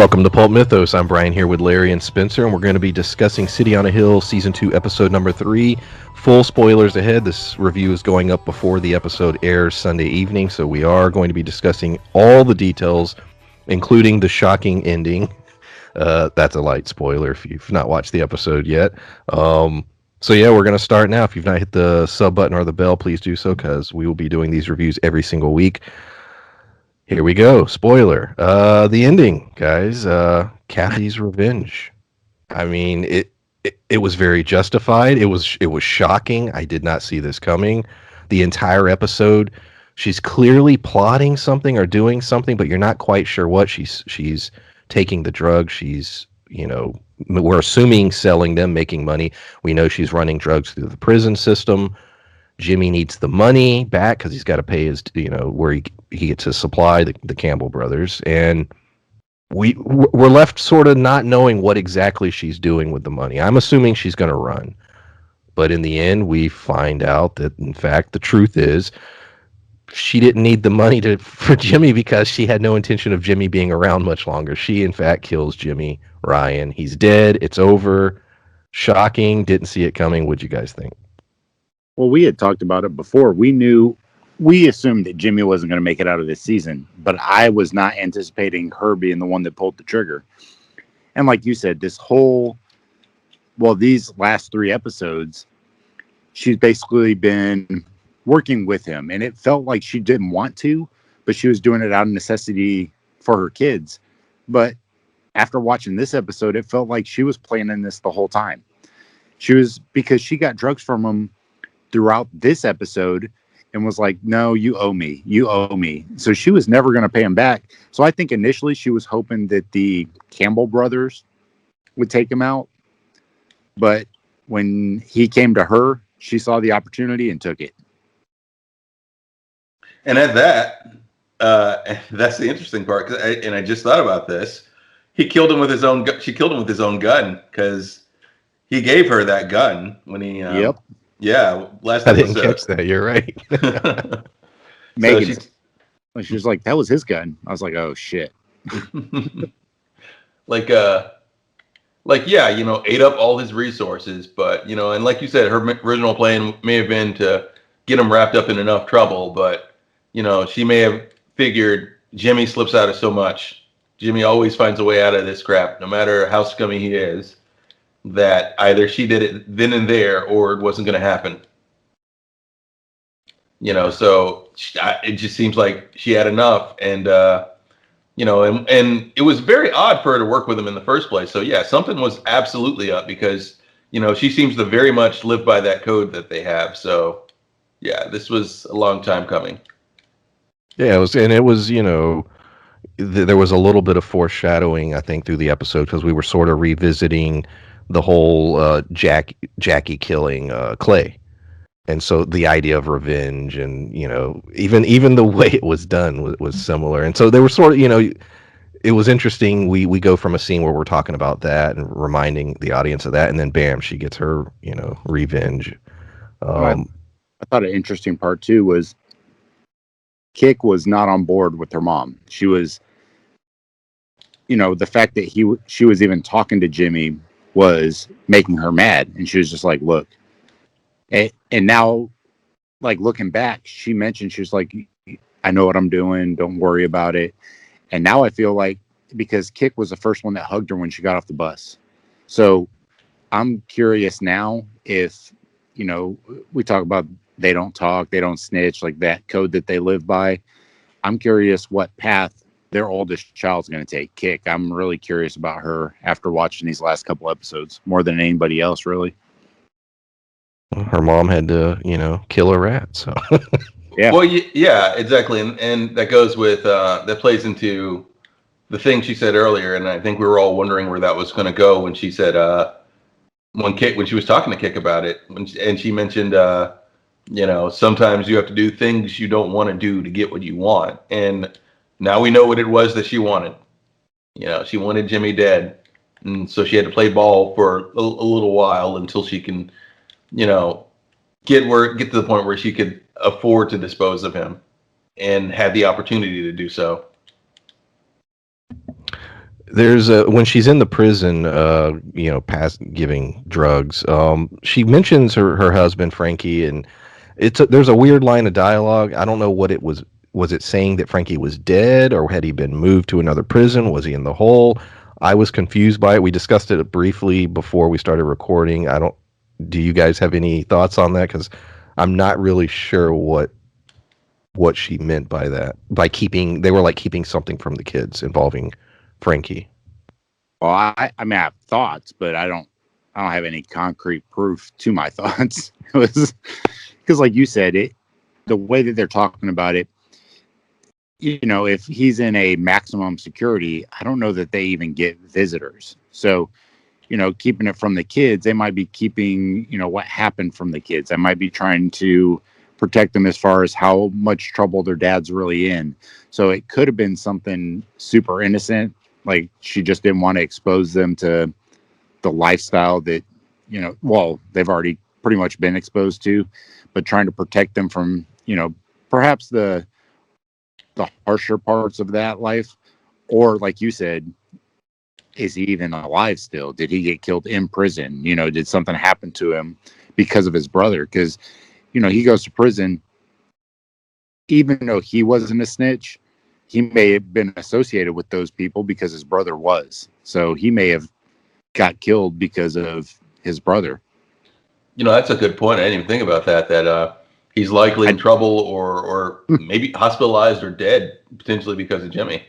Welcome to Pulp Mythos. I'm Brian here with Larry and Spencer, and we're going to be discussing City on a Hill Season 2, Episode number 3. Full spoilers ahead. This review is going up before the episode airs Sunday evening, so we are going to be discussing all the details, including the shocking ending. That's a light spoiler if you've not watched the episode yet. So yeah, we're going to start now. If you've not hit the sub button or the bell, please do so, because we will be doing these reviews every single week. Here we go. Spoiler. The ending, guys. Kathy's revenge. I mean, it was very justified. It was shocking. I did not see this coming. The entire episode, she's clearly plotting something or doing something, but you're not quite sure what. She's taking the drugs. She's, we're assuming selling them, making money. We know she's running drugs through the prison system. Jimmy needs the money back because he's got to pay his, where he gets his supply, the Campbell brothers. And we're left sort of not knowing what exactly she's doing with the money. I'm assuming she's going to run. But in the end, we find out that, in fact, the truth is she didn't need the money for Jimmy because she had no intention of Jimmy being around much longer. She, in fact, kills Jimmy Ryan. He's dead. It's over. Shocking. Didn't see it coming. What'd you guys think? Well, we had talked about it before. We assumed that Jimmy wasn't going to make it out of this season, but I was not anticipating her being the one that pulled the trigger. And like you said, these last 3 episodes, she's basically been working with him, and it felt like she didn't want to, but she was doing it out of necessity for her kids. But after watching this episode, it felt like she was planning this the whole time. Because she got drugs from him throughout this episode and was like, no, you owe me. So she was never going to pay him back. So I think initially she was hoping that the Campbell brothers would take him out. But when he came to her, she saw the opportunity and took it. And at that, that's the interesting part. I just thought about this. He killed him with his own. She killed him with his own gun because he gave her that gun when he. Yep. Yeah, last episode. I episode. didn't catch that. You're right. Megan, she was like, "That was his gun." I was like, "Oh shit!" Like, yeah, ate up all his resources, but and like you said, her original plan may have been to get him wrapped up in enough trouble, but she may have figured Jimmy slips out of so much. Jimmy always finds a way out of this crap, no matter how scummy he is. That either she did it then and there, or it wasn't going to happen. So it just seems like she had enough, and and it was very odd for her to work with him in the first place. So yeah, something was absolutely up because she seems to very much live by that code that they have. So yeah, this was a long time coming. Yeah, it was, there was a little bit of foreshadowing, I think, through the episode because we were sort of revisiting the whole Jackie killing Clay, and so the idea of revenge, and even the way it was done was similar, and so they were sort of it was interesting. We go from a scene where we're talking about that and reminding the audience of that, and then bam, she gets her revenge. I thought an interesting part too was Kick was not on board with her mom. She was, the fact that she was even talking to Jimmy was making her mad, and she was just like, look, and now, like, looking back, she mentioned, she was like, I know what I'm doing, don't worry about it. And now I feel like, because Kick was the first one that hugged her when she got off the bus, so I'm curious now if we talk about they don't talk, they don't snitch, like that code that they live by. I'm curious what path their oldest child's going to take, Kick. I'm really curious about her after watching these last couple episodes more than anybody else, really. Her mom had to, kill a rat, so. Yeah. Well, yeah, exactly. And that goes with, that plays into the thing she said earlier. And I think we were all wondering where that was going to go when she said, when she was talking to Kick about it, and she mentioned, sometimes you have to do things you don't want to do to get what you want. And now we know what it was that she wanted. She wanted Jimmy dead. And so she had to play ball for a little while until she can, get to the point where she could afford to dispose of him and had the opportunity to do so. there's a when she's in the prison, past giving drugs. She mentions her husband Frankie, and there's a weird line of dialogue. I don't know what it was. Was it saying that Frankie was dead, or had he been moved to another prison? Was he in the hole? I was confused by it. We discussed it briefly before we started recording. I don't. Do you guys have any thoughts on that? Because I'm not really sure what she meant by that. By keeping, they were like keeping something from the kids involving Frankie. Well, I mean, I have thoughts, but I don't have any concrete proof to my thoughts. It was because, like you said, the way that they're talking about it, if he's in a maximum security, I don't know that they even get visitors. So, keeping it from the kids, they might be keeping, what happened from the kids. They might be trying to protect them as far as how much trouble their dad's really in. So it could have been something super innocent. Like she just didn't want to expose them to the lifestyle that, they've already pretty much been exposed to, but trying to protect them from, perhaps the harsher parts of that life. Or like you said, is he even alive still? Did he get killed in prison? Did something happen to him because of his brother? Because, he goes to prison, even though he wasn't a snitch, he may have been associated with those people because his brother was. So he may have got killed because of his brother. That's a good point. I didn't even think about that. That he's likely in trouble or maybe hospitalized or dead potentially because of Jimmy.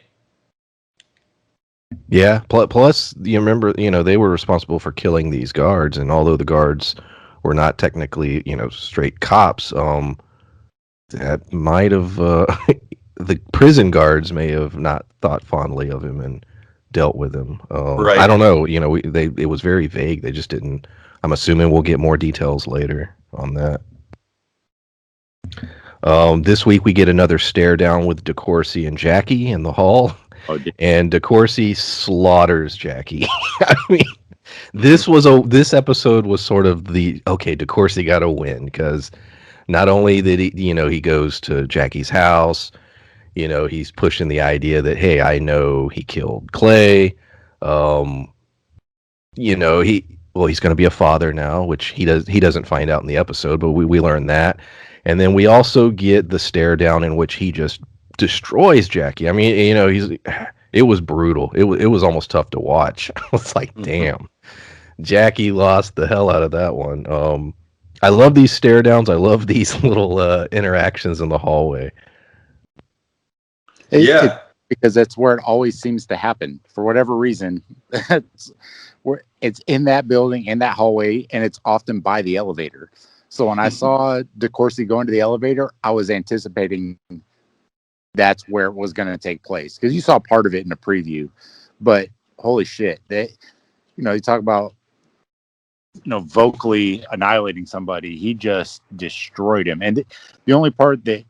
Yeah. Plus, you remember, they were responsible for killing these guards, and although the guards were not technically, straight cops, that might have the prison guards may have not thought fondly of him and dealt with him. Right. I don't know. It was very vague. They just didn't. I'm assuming we'll get more details later on that. This week we get another stare down with DeCourcy and Jackie in the hall. And DeCourcy slaughters Jackie. I mean, this episode was sort of DeCourcy got to win, because not only did he goes to Jackie's house, he's pushing the idea that, hey, I know he killed Clay. He's going to be a father now, which he doesn't find out in the episode, but we learn that. And then we also get the stare down in which he just destroys Jackie. I mean, it was brutal. It was almost tough to watch. I was like, damn, Jackie lost the hell out of that one. I love these stare downs. I love these little interactions in the hallway. Because that's where it always seems to happen for whatever reason. That's where it's in that building, in that hallway, and it's often by the elevator. So when I saw DeCourcy go into the elevator, I was anticipating that's where it was going to take place, because you saw part of it in the preview. But holy shit, you talk about vocally annihilating somebody. He just destroyed him. And the only part that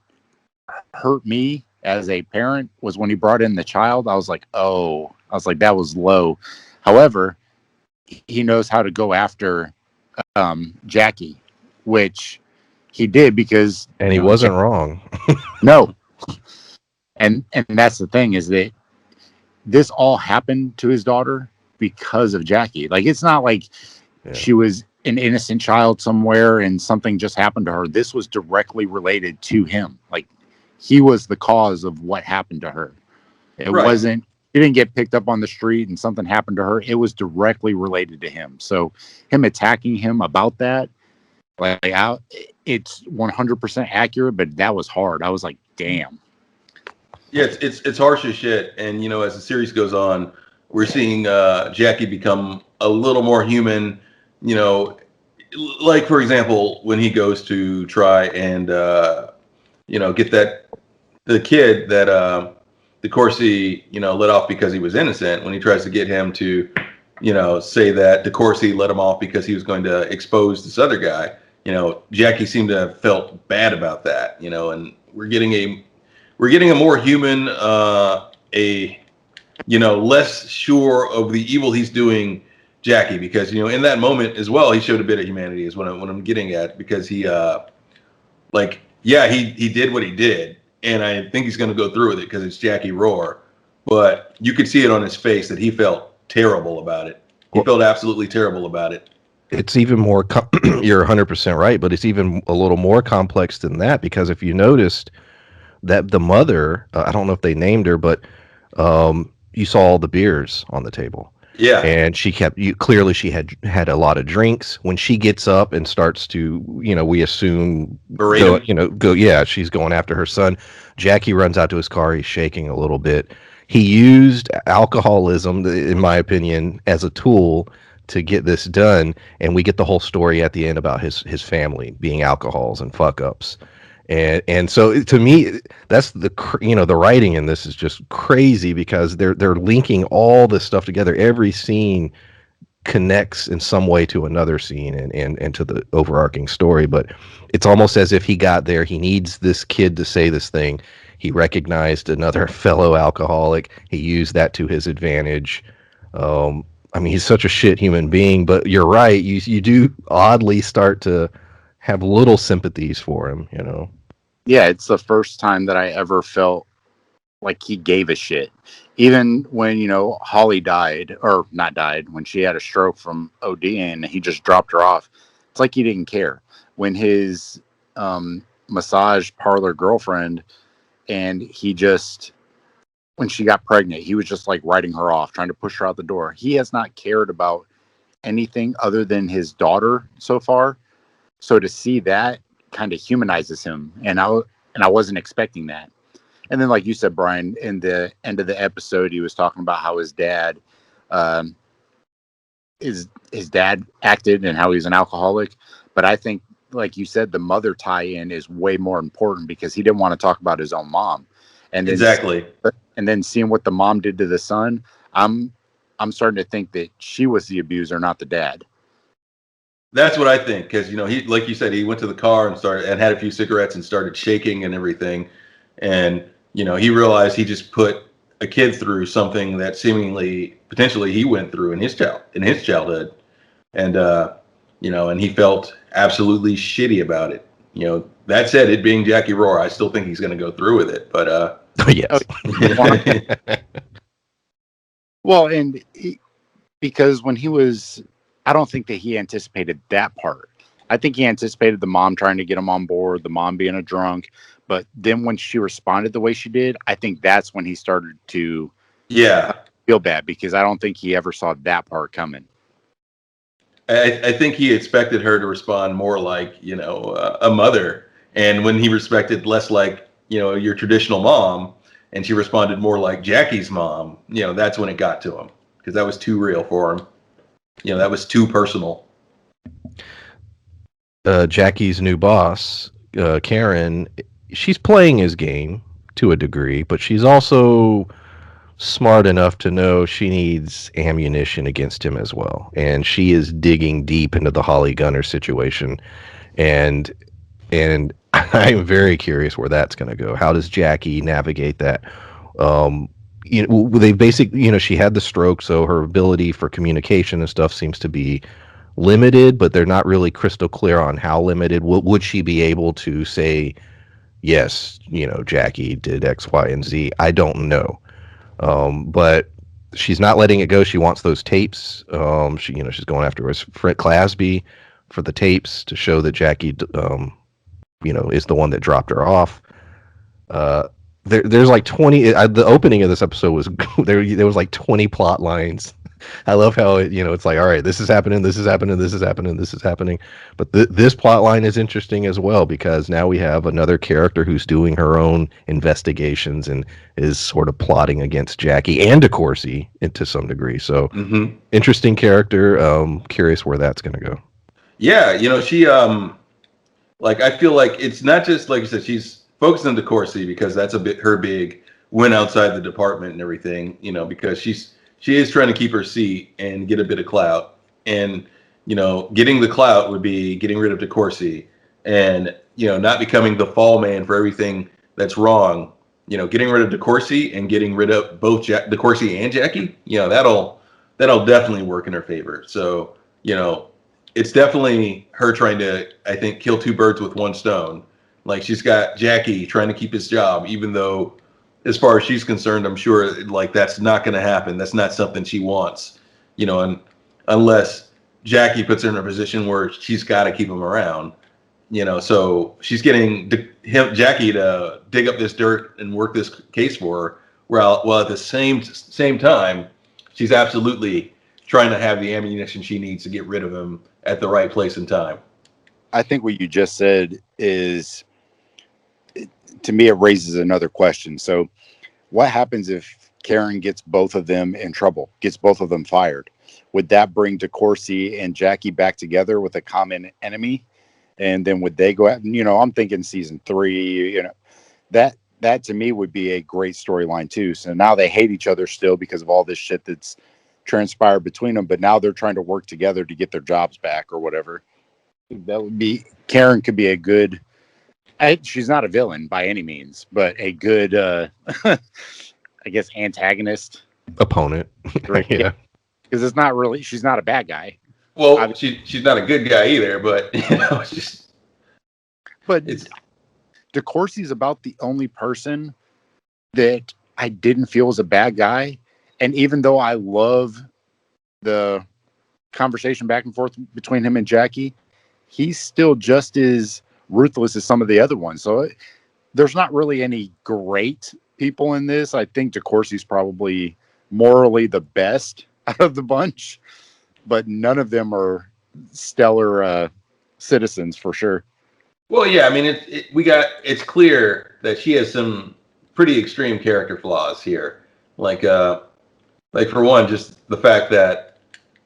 hurt me as a parent was when he brought in the child. I was like, that was low. However, he knows how to go after Jackie, which he did, because and he wasn't wrong. No. And that's the thing, is that this all happened to his daughter because of Jackie. Like, it's not like she was an innocent child somewhere and something just happened to her. This was directly related to him. Like, he was the cause of what happened to her. It wasn't, she didn't get picked up on the street and something happened to her. It was directly related to him. So him attacking him about that, it's 100% accurate, but that was hard. I was like, damn. Yeah, it's harsh as shit. And as the series goes on, we're seeing Jackie become a little more human. Like, for example, when he goes to try and get the kid that DeCourcy let off because he was innocent. When he tries to get him to say that DeCourcy let him off because he was going to expose this other guy, Jackie seemed to have felt bad about that. And we're getting a more human, less sure of the evil he's doing Jackie, because in that moment as well, he showed a bit of humanity, is what I'm getting at, because he he did what he did, and I think he's going to go through with it because it's Jackie Rohr, but you could see it on his face that he felt terrible about it. He felt absolutely terrible about it. It's even more, you're 100% right, but it's even a little more complex than that, because if you noticed that the mother, I don't know if they named her, but you saw all the beers on the table. Yeah. And clearly she had a lot of drinks. When she gets up and starts to, we assume she's going after her son. Jackie runs out to his car. He's shaking a little bit. He used alcoholism, in my opinion, as a tool to get this done. And we get the whole story at the end about his family being alcohols and fuck ups. And so to me, that's the writing in this is just crazy, because they're linking all this stuff together. Every scene connects in some way to another scene and to the overarching story. But it's almost as if he got there. He needs this kid to say this thing. He recognized another fellow alcoholic. He used that to his advantage. He's such a shit human being. But you're right. You do oddly start to have little sympathies for him, Yeah, it's the first time that I ever felt like he gave a shit. Even when, Holly died, or not died, when she had a stroke from OD and he just dropped her off. It's like he didn't care. When his massage parlor girlfriend, and when she got pregnant, he was just like writing her off, trying to push her out the door. He has not cared about anything other than his daughter so far. So to see that kind of humanizes him, and I wasn't expecting that. And then, like you said, Brian, in the end of the episode, he was talking about how his dad, his dad acted and how he's an alcoholic. But I think, like you said, the mother tie-in is way more important, because he didn't want to talk about his own mom. And then, exactly. And then seeing what the mom did to the son, I'm starting to think that she was the abuser, not the dad. That's what I think, because he, like you said, he went to the car and had a few cigarettes and started shaking and everything, and he realized he just put a kid through something that potentially he went through in his childhood, and and he felt absolutely shitty about it. That said, it being Jackie Rohr, I still think he's going to go through with it, but yes. Well, and because when he was, I don't think that he anticipated that part. I think he anticipated the mom trying to get him on board, the mom being a drunk. But then when she responded the way she did, I think that's when he started to feel bad, because I don't think he ever saw that part coming. I think he expected her to respond more like, a mother. And when he respected less like, your traditional mom, and she responded more like Jackie's mom, that's when it got to him, because that was too real for him. That was too personal. Jackie's new boss, Karen, she's playing his game to a degree, but she's also smart enough to know she needs ammunition against him as well. And she is digging deep into the Holly Gunner situation. And I'm very curious where that's going to go. How does Jackie navigate that? They basically, she had the stroke, so her ability for communication and stuff seems to be limited, but they're not really crystal clear on how limited. Would she be able to say, yes, Jackie did X, Y, and Z? I don't know. But she's not letting it go. She wants those tapes. She's going after his friend Clasby for the tapes to show that Jackie, is the one that dropped her off. There's like 20. The opening of this episode was there was like 20 plot lines. I love how it's like, all right, this is happening, this is happening, this is happening, this is happening. But this plot line is interesting as well, because now we have another character who's doing her own investigations and is sort of plotting against Jackie and DeCourcy to some degree. So interesting character. Curious where that's going to go. Yeah, she I feel like it's not just like you said, she's focused on DeCourcy because that's her big win outside the department and everything, because she is trying to keep her seat and get a bit of clout. And, getting the clout would be getting rid of DeCourcy and, not becoming the fall man for everything that's wrong. Getting rid of DeCourcy and getting rid of both DeCourcy and Jackie, that'll definitely work in her favor. So, it's definitely her trying to, I think, kill two birds with one stone. Like, she's got Jackie trying to keep his job, even though as far as she's concerned, I'm sure like that's not going to happen. That's not something she wants, and unless Jackie puts her in a position where she's got to keep him around, so she's getting Jackie to dig up this dirt and work this case for her, while at the same time, she's absolutely trying to have the ammunition she needs to get rid of him at the right place and time. I think what you just said is, to me, it raises another question. So what happens if Karen gets both of them in trouble, gets both of them fired? Would that bring DeCourcy and Jackie back together with a common enemy? And then would they go out? I'm thinking season 3, that to me would be a great storyline too. So now they hate each other still because of all this shit that's transpired between them, but now they're trying to work together to get their jobs back or whatever. That would be, Karen could be a good, she's not a villain by any means, but a good, I guess, antagonist. Opponent. Yeah. Because it's not really, she's not a bad guy. Well, she's not a good guy either, but, it's just. But DeCourcy's about the only person that I didn't feel was a bad guy. And even though I love the conversation back and forth between him and Jackie, he's still just as ruthless as some of the other ones. So there's not really any great people in this. I think DeCourcy's probably morally the best out of the bunch, but none of them are stellar citizens for sure. Well, yeah, I mean, it's clear that she has some pretty extreme character flaws here. Like for one, just the fact that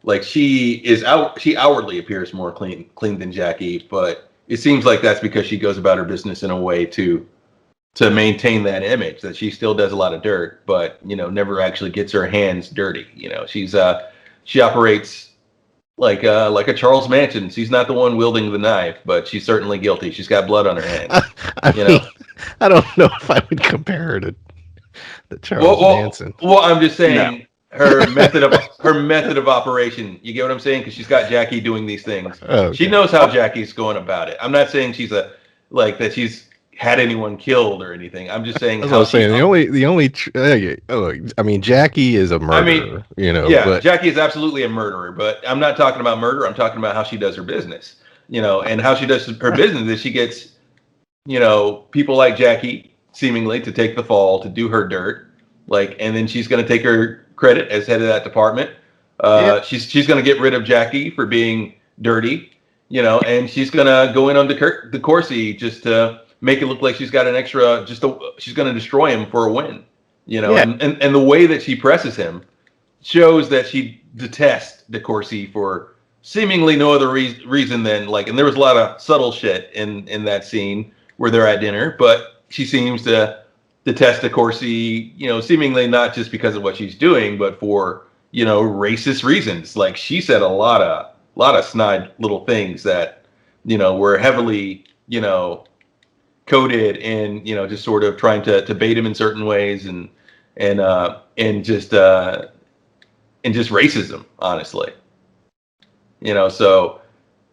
like she outwardly appears more clean than Jackie, but it seems like that's because she goes about her business in a way to maintain that image, that she still does a lot of dirt, but never actually gets her hands dirty. She operates like a Charles Manson. She's not the one wielding the knife, but she's certainly guilty. She's got blood on her hands. I don't know if I would compare her to Charles Manson. Well, I'm just saying her method of operation. You get what I'm saying? Because she's got Jackie doing these things. Okay. She knows how Jackie's going about it. I'm not saying she's that she's had anyone killed or anything. I'm just saying. That's what I was saying. I mean, Jackie is a murderer. Yeah, but Jackie is absolutely a murderer. But I'm not talking about murder. I'm talking about how she does her business. And how she does her business is she gets, people like Jackie seemingly to take the fall, to do her dirt, and then she's going to take her credit as head of that department. She's going to get rid of Jackie for being dirty, and she's going to go in on DeCourcy just to make it look like she's got an extra, she's going to destroy him for a win, and the way that she presses him shows that she detests DeCourcy for seemingly no other reason than and there was a lot of subtle shit in that scene where they're at dinner, but she seems to detest DeCourcy, seemingly not just because of what she's doing, but for, racist reasons. Like she said a lot of snide little things that, were heavily, coded in, just sort of trying to bait him in certain ways and just racism, honestly. So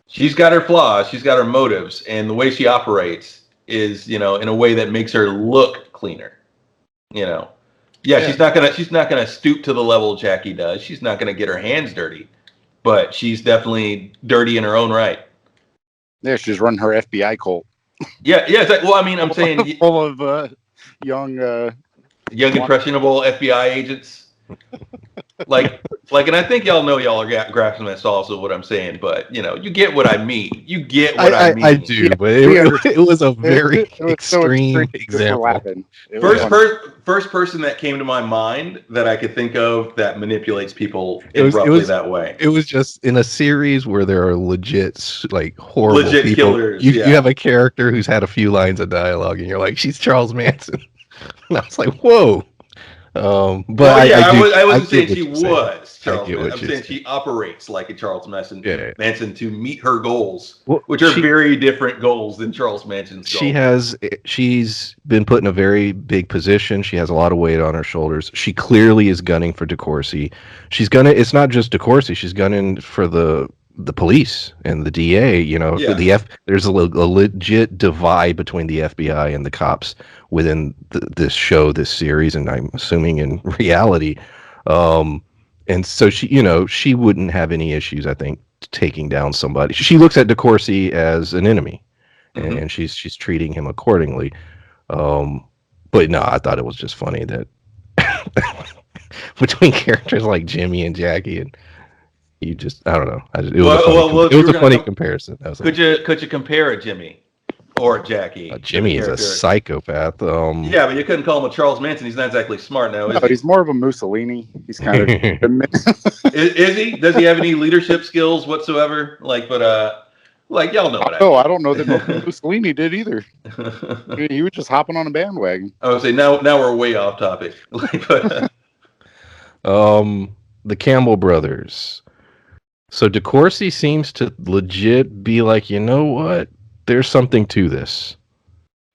she's got her flaws, she's got her motives, and the way she operates is, in a way that makes her look cleaner. She's not gonna stoop to the level Jackie does. She's not gonna get her hands dirty, but she's definitely dirty in her own right. Yeah, she's running her FBI cult. Yeah. Well, I mean, I'm saying full of young impressionable FBI agents. And I think y'all know y'all are grasping this also what I'm saying, but you get what I mean. You get what I mean. I do, but it was a very extreme example. First person that came to my mind that I could think of that manipulates people roughly that way. It was just in a series where there are legit horrible people. Killers. You have a character who's had a few lines of dialogue, and you're like, she's Charles Manson. And I was like, whoa. I wasn't saying she was Charles Manson. I'm saying she operates like a Charles Manson to meet her goals, which are very different goals than Charles Manson's goals. She's been put in a very big position. She has a lot of weight on her shoulders. She clearly is gunning for DeCourcy. It's not just DeCourcy. She's gunning for the the police and the DA. You know, Yeah. there's a legit divide between the FBI and the cops within this show, this series, and I'm assuming in reality. Um, and so she wouldn't have any issues, I think, taking down somebody. She looks at DeCourcy as an enemy, Hmm. and she's treating him accordingly. Um, but no, I thought it was just funny that between characters like Jimmy and Jackie, and I don't know. It was a funny, Well, it if you was were a gonna funny come, comparison. That was could you compare a Jimmy or a Jackie to the Jimmy is a character? psychopath. Yeah, but you couldn't call him a Charles Manson. He's not exactly smart now, No, is he? he's more of a Mussolini. He's kind of Is he? Does he have any leadership skills whatsoever? Like y'all know what I no, mean. I don't know that Mussolini did either. He was just hopping on a bandwagon. I would say now we're way off topic. But, the Campbell brothers. So DeCourcy seems to legit be like, you know what? There's something to this.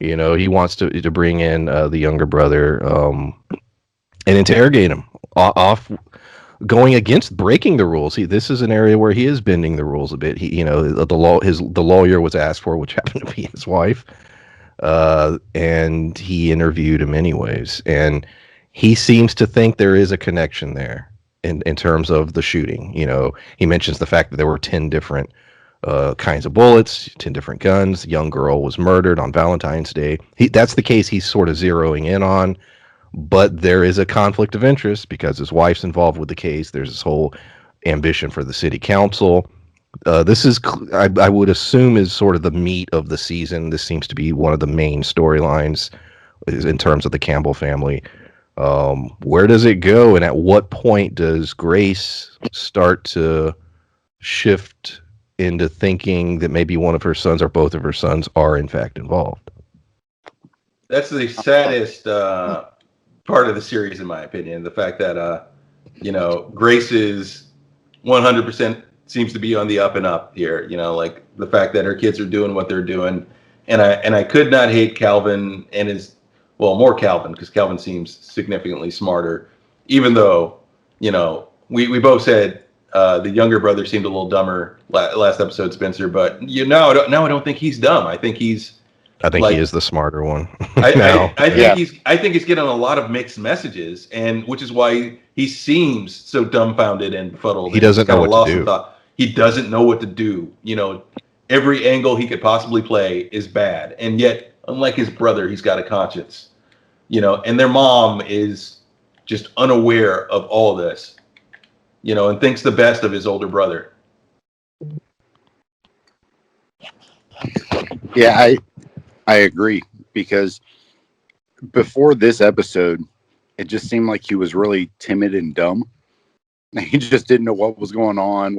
You know, he wants to bring in the younger brother and interrogate him off going against breaking the rules. This is an area where he is bending the rules a bit. The lawyer was asked for, which happened to be his wife, and he interviewed him anyways. And he seems to think there is a connection there in terms of the shooting. You know, he mentions the fact that there were 10 different kinds of bullets, 10 different guns. The young girl was murdered on Valentine's Day. That's the case he's sort of zeroing in on. But there is a conflict of interest because his wife's involved with the case. There's this whole ambition for the city council. This is, I would assume, is sort of the meat of the season. This seems to be one of the main storylines in terms of the Campbell family. Where does it go, and at what point does Grace start to shift into thinking that maybe one of her sons or both of her sons are in fact involved? that's the saddest part of the series, in my opinion. The fact that Grace is 100% seems to be on the up and up here. You know, like the fact that her kids are doing what they're doing, and I could not hate Calvin and more Calvin, because Calvin seems significantly smarter, even though we both said the younger brother seemed a little dumber last episode, Spencer. But now I don't think he's dumb. I think he is the smarter one. I think he's getting a lot of mixed messages, and which is why he seems so dumbfounded and befuddled. He doesn't know what to do. He doesn't know what to do. You know, every angle he could possibly play is bad, and yet, unlike his brother, he's got a conscience. You know, and their mom is just unaware of all this. You know, and thinks the best of his older brother. Yeah, I agree, because before this episode, it just seemed like he was really timid and dumb. He just didn't know what was going on.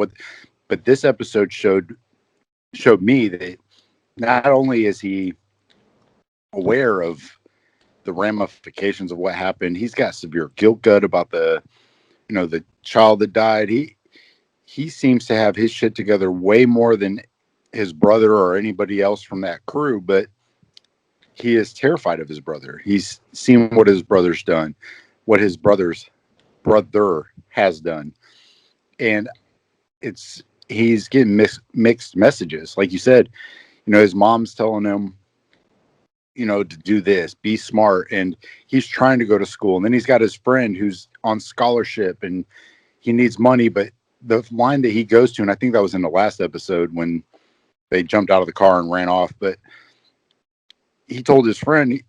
But this episode showed me that not only is he aware of the ramifications of what happened, he's got severe guilt gut about the child that died. He seems to have his shit together way more than his brother or anybody else from that crew, but he is terrified of his brother. He's seen what his brother's done, what his brother has done. And he's getting mixed messages. Like you said, his mom's telling him, to do this, be smart. And he's trying to go to school. And then he's got his friend who's on scholarship and he needs money. But the line that he goes to, and I think that was in the last episode when they jumped out of the car and ran off, but he told his friend,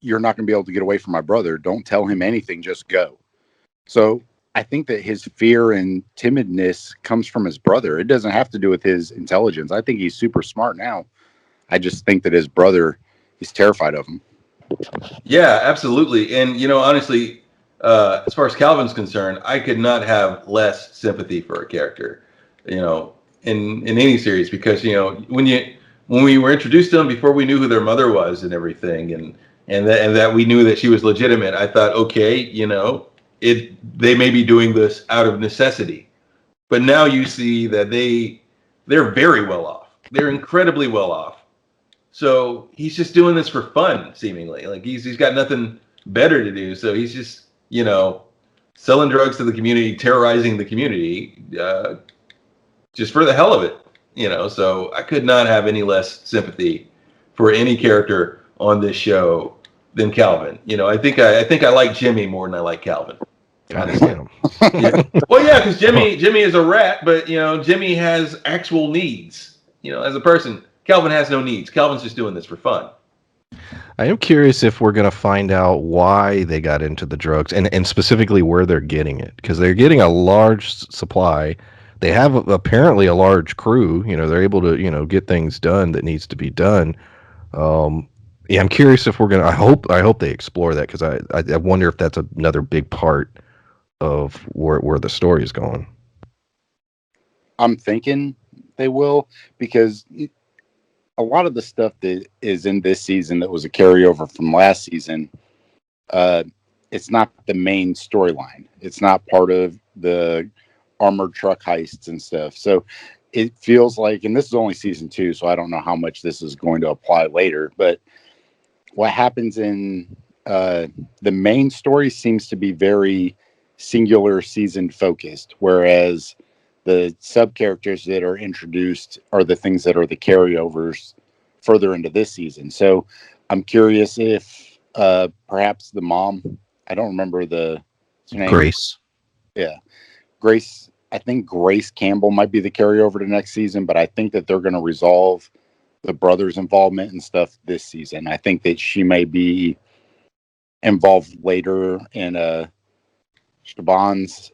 you're not going to be able to get away from my brother. Don't tell him anything. Just go. So I think that his fear and timidness comes from his brother. It doesn't have to do with his intelligence. I think he's super smart now. I just think that his brother is terrified of him. Yeah, absolutely. And, honestly, as far as Calvin's concerned, I could not have less sympathy for a character, in any series, because, when we were introduced to them before we knew who their mother was and everything, and that we knew that she was legitimate, I thought, okay, they may be doing this out of necessity. But now you see that they're very well off. They're incredibly well off. So he's just doing this for fun, seemingly. Like he's got nothing better to do. So he's just, selling drugs to the community, terrorizing the community, just for the hell of it, So I could not have any less sympathy for any character on this show than Calvin. I think I like Jimmy more than I like Calvin. Damn. Yeah. Well, yeah, because Jimmy is a rat, but Jimmy has actual needs. As a person, Calvin has no needs. Calvin's just doing this for fun. I am curious if we're going to find out why they got into the drugs and specifically where they're getting it, because they're getting a large supply. They have apparently a large crew. They're able to get things done that needs to be done. Yeah, I'm curious if we're gonna. I hope they explore that, because I wonder if that's another big part of where the story is going. I'm thinking they will, because a lot of the stuff that is in this season that was a carryover from last season, it's not the main storyline. It's not part of the armored truck heists and stuff. So it feels like, and this is only season 2, so I don't know how much this is going to apply later, but what happens in the main story seems to be very singular season focused, whereas the sub characters that are introduced are the things that are the carryovers further into this season. So I'm curious if perhaps the mom, I don't remember the name. Grace. Yeah. Grace. I think Grace Campbell might be the carryover to next season, but I think that they're going to resolve the brother's involvement and stuff this season. I think that she may be involved later in Siobhan's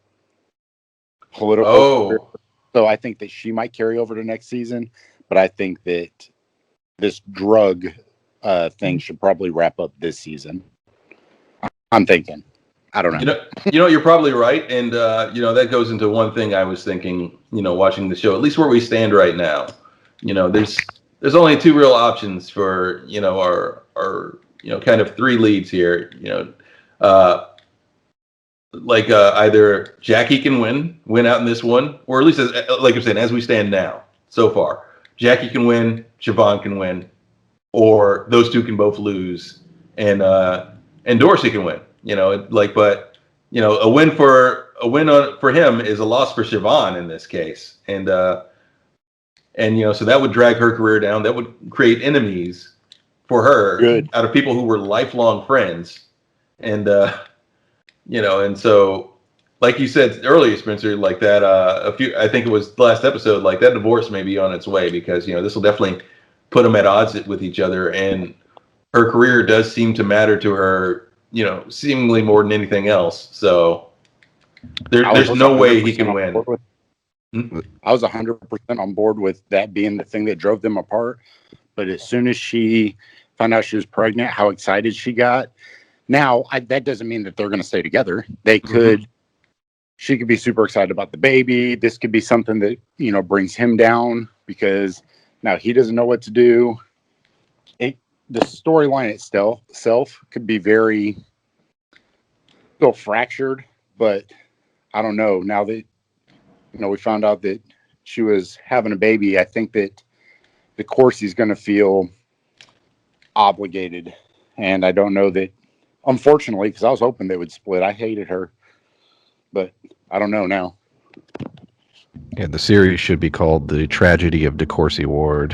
political career. So I think that she might carry over to next season, but I think that this drug thing should probably wrap up this season. I'm thinking. I don't know. You're probably right, and that goes into one thing I was thinking. Watching the show, at least where we stand right now, there's only 2 real options for our kind of 3 leads here. Either Jackie can win out in this one, or at least like I'm saying, as we stand now so far, Jackie can win, Siobhan can win, or those 2 can both lose, and Dorsey can win. But a win for him is a loss for Siobhan in this case, and so that would drag her career down. That would create enemies for her out of people who were lifelong friends, and and so, like you said earlier, Spencer, like that, I think it was the last episode, like that divorce may be on its way, because, this will definitely put them at odds with each other. And her career does seem to matter to her, seemingly more than anything else. So there's no way he can win. I was 100% on board with that being the thing that drove them apart. But as soon as she found out she was pregnant, how excited she got. Now, that doesn't mean that they're going to stay together. They could, she could be super excited about the baby. This could be something that, brings him down, because now he doesn't know what to do. The storyline itself could be very still fractured, but I don't know. Now that, we found out that she was having a baby, I think that the Corsi's going to feel obligated. And I don't know that, unfortunately, because I was hoping they would split. I hated her, but I don't know now. Yeah, the series should be called The Tragedy of DeCourcy Ward.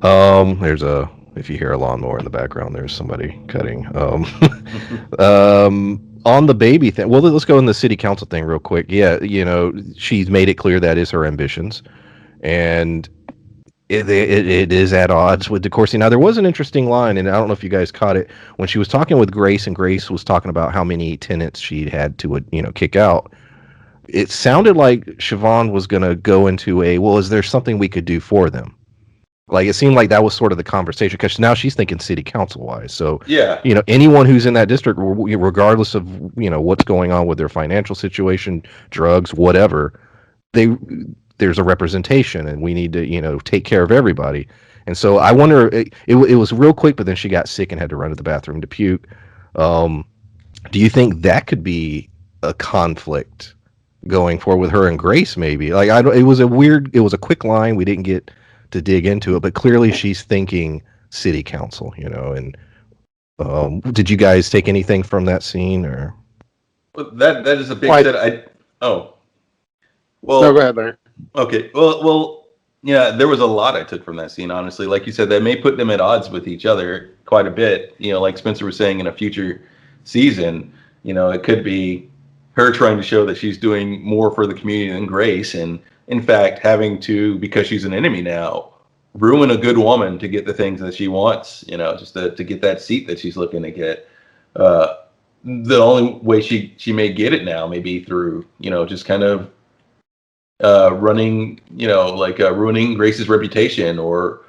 If you hear a lawnmower in the background, there's somebody cutting. On the baby thing, well, let's go in the city council thing real quick. Yeah, she's made it clear that is her ambitions, and it is at odds with DeCourcy. Now, there was an interesting line, and I don't know if you guys caught it, when she was talking with Grace, and Grace was talking about how many tenants she had to, kick out. It sounded like Siobhan was going to go into is there something we could do for them? Like, it seemed like that was sort of the conversation, because now she's thinking city council wise. So, yeah, anyone who's in that district, regardless of, what's going on with their financial situation, drugs, whatever, there's a representation, and we need to, take care of everybody. And so I wonder, it was real quick, but then she got sick and had to run to the bathroom to puke. Do you think that could be a conflict going forward with her and Grace, maybe? Like, it was a quick line. We didn't get to dig into it, but clearly she's thinking city council, and did you guys take anything from that scene, or? Well, that is a big set. Well, No, go ahead, Larry. okay. Yeah, there was a lot I took from that scene, honestly. Like you said, that may put them at odds with each other quite a bit. Like Spencer was saying, in a future season, it could be her trying to show that she's doing more for the community than Grace, and in fact, having to, because she's an enemy now, ruin a good woman to get the things that she wants, just to get that seat that she's looking to get. Uh, the only way she may get it now may be through, just kind of running, ruining Grace's reputation or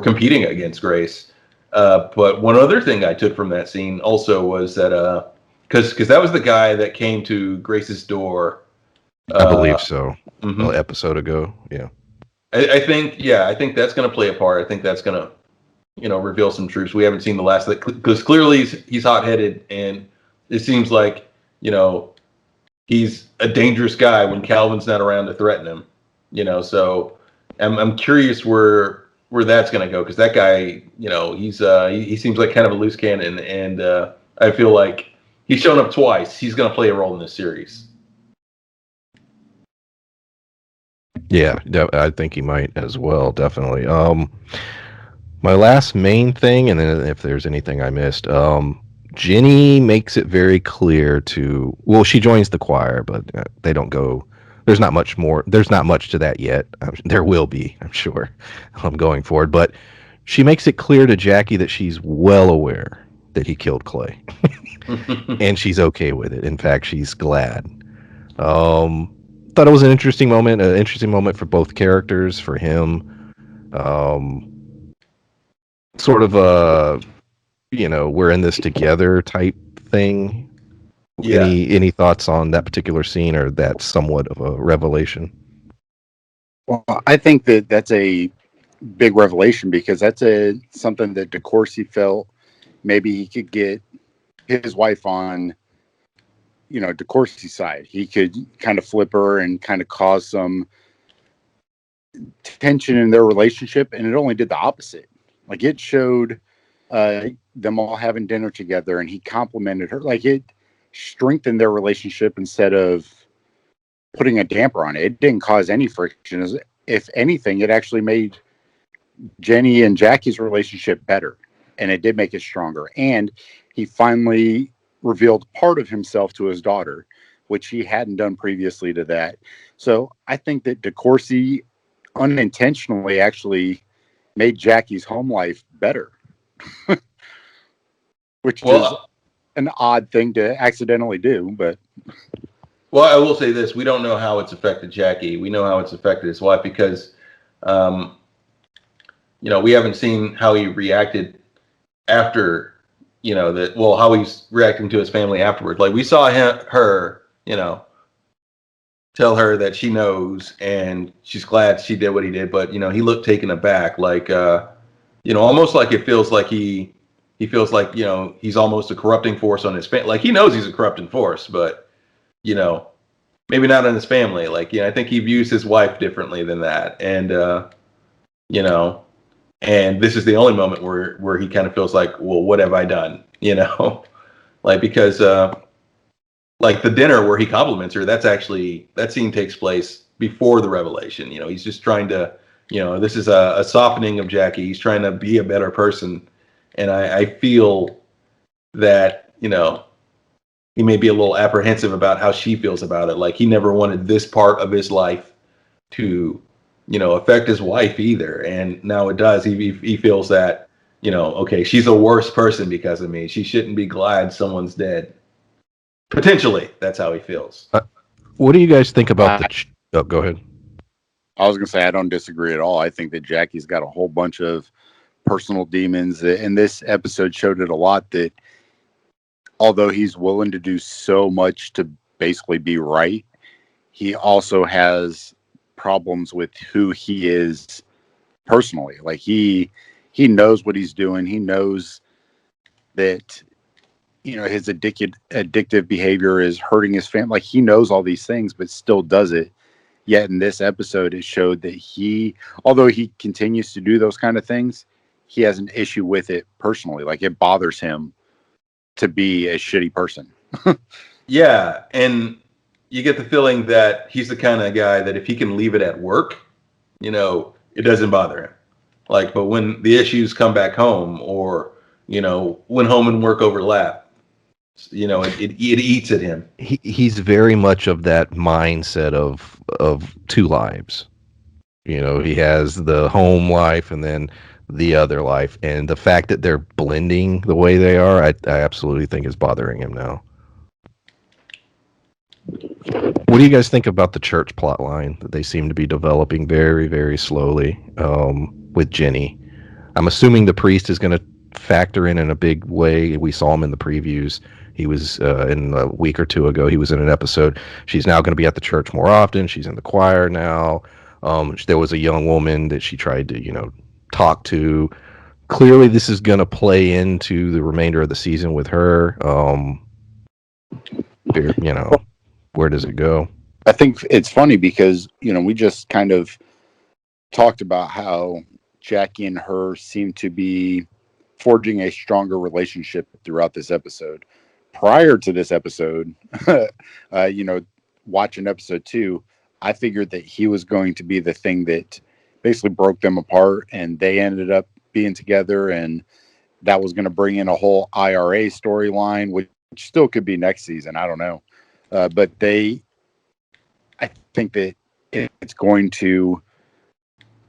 competing against Grace. But one other thing I took from that scene also was that because that was the guy that came to Grace's door. I believe so. Mhm. An episode ago. Yeah. I think that's going to play a part. I think that's going to reveal some truths. We haven't seen the last of that because clearly he's hot-headed, and it seems like he's a dangerous guy when Calvin's not around to threaten him. So I'm curious where that's going to go, because that guy, he seems like kind of a loose cannon, and I feel like he's shown up twice. He's going to play a role in this series. Yeah, I think he might as well, definitely. My last main thing, and then if there's anything I missed, Jenny makes it very clear she joins the choir, but they don't go. There's not much more. There's not much to that yet. There will be, I'm sure, going forward. But she makes it clear to Jackie that she's well aware that he killed Clay, and she's okay with it. In fact, she's glad. Thought it was an interesting moment for both characters, for him. Sort of a, we're in this together type thing. Yeah. Any thoughts on that particular scene, or that's somewhat of a revelation? Well, I think that's a big revelation, because that's something that DeCourcy felt maybe he could get his wife on, DeCourcy's side. He could kind of flip her and kind of cause some tension in their relationship, and it only did the opposite. Like, it showed them all having dinner together, and he complimented her. Like, it strengthened their relationship instead of putting a damper on it. It didn't cause any friction. If anything, it actually made Jenny and Jackie's relationship better, and it did make it stronger. And he finally revealed part of himself to his daughter, which he hadn't done previously to that. So I think that DeCourcy unintentionally actually made Jackie's home life better, which is an odd thing to accidentally do. But I will say this: we don't know how it's affected Jackie. We know how it's affected his wife, because we haven't seen how he reacted after, how he's reacting to his family afterward. Like, we saw her tell her that she knows and she's glad she did what he did, but he looked taken aback, like almost like it feels like he feels like he's almost a corrupting force on his family. Like, he knows he's a corrupting force, but maybe not on his family. Like, I think he views his wife differently than that, and and this is the only moment where he kind of feels like, well, what have I done? Like, because like the dinner where he compliments her, that scene takes place before the revelation. He's just trying to, this is a softening of Jackie. He's trying to be a better person. And I feel that, he may be a little apprehensive about how she feels about it. Like, he never wanted this part of his life to, affect his wife either. And now it does. He feels that, okay, she's a worse person because of me. She shouldn't be glad someone's dead. Potentially, that's how he feels. What do you guys think about go ahead. I was going to say, I don't disagree at all. I think that Jackie's got a whole bunch of personal demons, and this episode showed it a lot, that although he's willing to do so much to basically be right, he also has problems with who he is personally. Like, he knows what he's doing. He knows that his addictive behavior is hurting his family. Like, he knows all these things, but still does it. Yet in this episode, it showed that although he continues to do those kind of things, he has an issue with it personally. Like, it bothers him to be a shitty person. Yeah. And, you get the feeling that he's the kind of guy that if he can leave it at work, it doesn't bother him. Like, but when the issues come back home, or when home and work overlap, it eats at him. He's very much of that mindset of two lives. He has the home life and then the other life, and the fact that they're blending the way they are, I absolutely think is bothering him now. What do you guys think about the church plot line that they seem to be developing very, very slowly with Jenny? I'm assuming the priest is going to factor in a big way. We saw him in the previews. He was in a week or two ago. He was in an episode. She's now going to be at the church more often. She's in the choir now. There was a young woman that she tried to, talk to. Clearly, this is going to play into the remainder of the season with her. Where does it go? I think it's funny because, we just kind of talked about how Jackie and her seem to be forging a stronger relationship throughout this episode. Prior to this episode, watching episode 2, I figured that he was going to be the thing that basically broke them apart, and they ended up being together, and that was going to bring in a whole IRA storyline, which still could be next season. I don't know. But I think that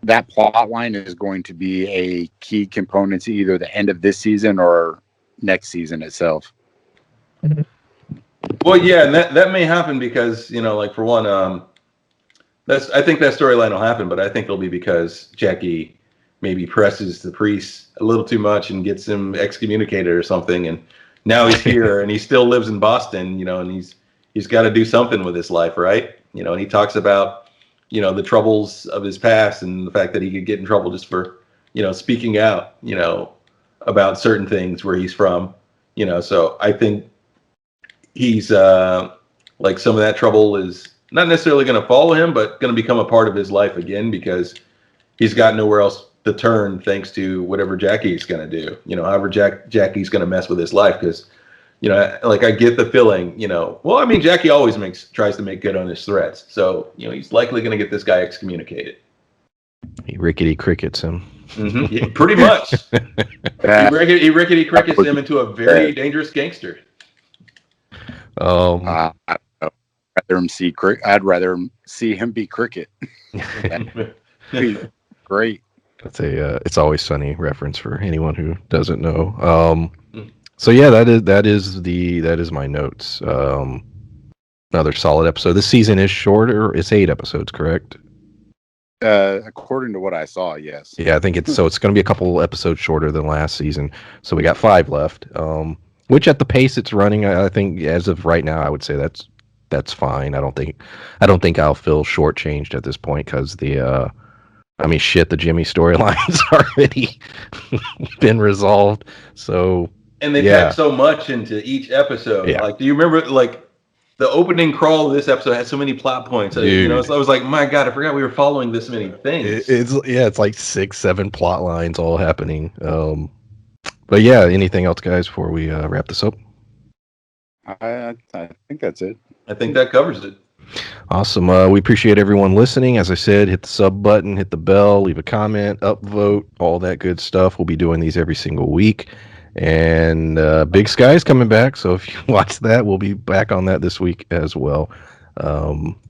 that plot line is going to be a key component to either the end of this season or next season itself. Well, yeah, and that may happen because, for one, I think that storyline will happen, but I think it'll be because Jackie maybe presses the priest a little too much and gets him excommunicated or something, and now he's here and he still lives in Boston, and he's got to do something with his life, right? And he talks about, the troubles of his past and the fact that he could get in trouble just for, speaking out, about certain things where he's from, so I think he's like some of that trouble is not necessarily going to follow him, but going to become a part of his life again because he's got nowhere else to turn thanks to whatever Jackie's going to do, however Jackie's going to mess with his life. Because I get the feeling, Jackie always tries to make good on his threats. So, he's likely going to get this guy excommunicated. He rickety crickets him. Mm-hmm. Yeah, pretty much. He rickety crickets him into a very dangerous gangster. I'd rather him see him be Cricket. Great. That's It's Always Sunny reference for anyone who doesn't know. So yeah, that is my notes. Another solid episode. This season is shorter. It's 8 episodes, correct? According to what I saw, yes. Yeah, I think it's going to be a couple episodes shorter than last season. So we got 5 left. Which at the pace it's running, I think as of right now, I would say that's fine. I don't think I'll feel shortchanged at this point because the Jimmy storyline's already been resolved. So. And they packed so much into each episode. Yeah. Like, do you remember, the opening crawl of this episode had so many plot points. So I was like, my God, I forgot we were following this many things. It's like 6-7 plot lines all happening. But yeah, anything else, guys, before we wrap this up? I think that's it. I think that covers it. Awesome. We appreciate everyone listening. As I said, hit the sub button, hit the bell, leave a comment, upvote, all that good stuff. We'll be doing these every single week. And Big Sky's coming back, so if you watch that, we'll be back on that this week as well.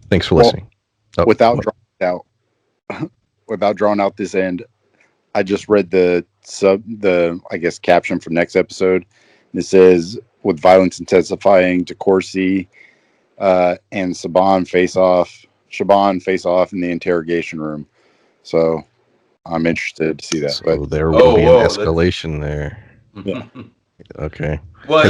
Thanks for listening. Without drawing out this end, I just read the caption from next episode. It says, with violence intensifying, DeCourcy and Shaban face off in the interrogation room. So I'm interested to see that. So there will be an escalation there. Yeah. Okay. Well,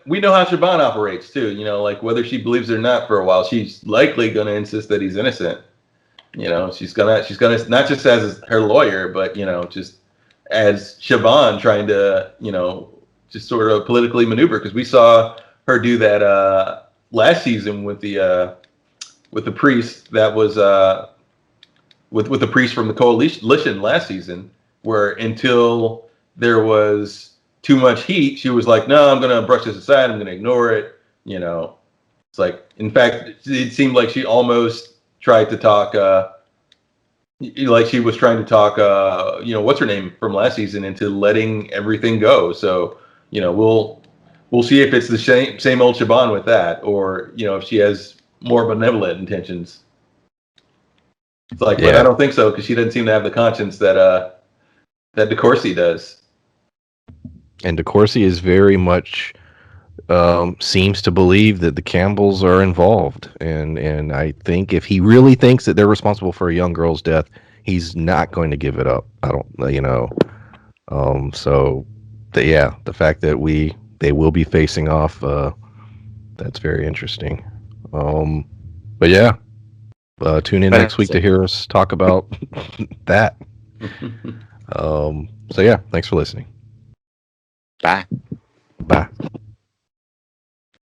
we know how Shaban operates too. Whether she believes it or not for a while, she's likely going to insist that he's innocent. She's gonna not just as her lawyer, but just as Shaban trying to just sort of politically maneuver, because we saw her do that last season with the priest that was with the priest from the coalition last season, where until there was too much heat, she was like, no, I'm going to brush this aside. I'm going to ignore it, It's like, in fact, it seemed like she almost tried to talk, like she was trying to talk, what's her name from last season into letting everything go. So, we'll see if it's the same old Siobhan with that, or if she has more benevolent intentions. It's like, but I don't think so, because she doesn't seem to have the conscience that DeCourcy does. And DeCourcy is very much seems to believe that the Campbells are involved, and I think if he really thinks that they're responsible for a young girl's death, he's not going to give it up. I don't, so the fact that they will be facing off, that's very interesting. But yeah, tune in next week to hear us talk about that. So yeah, thanks for listening. Bye.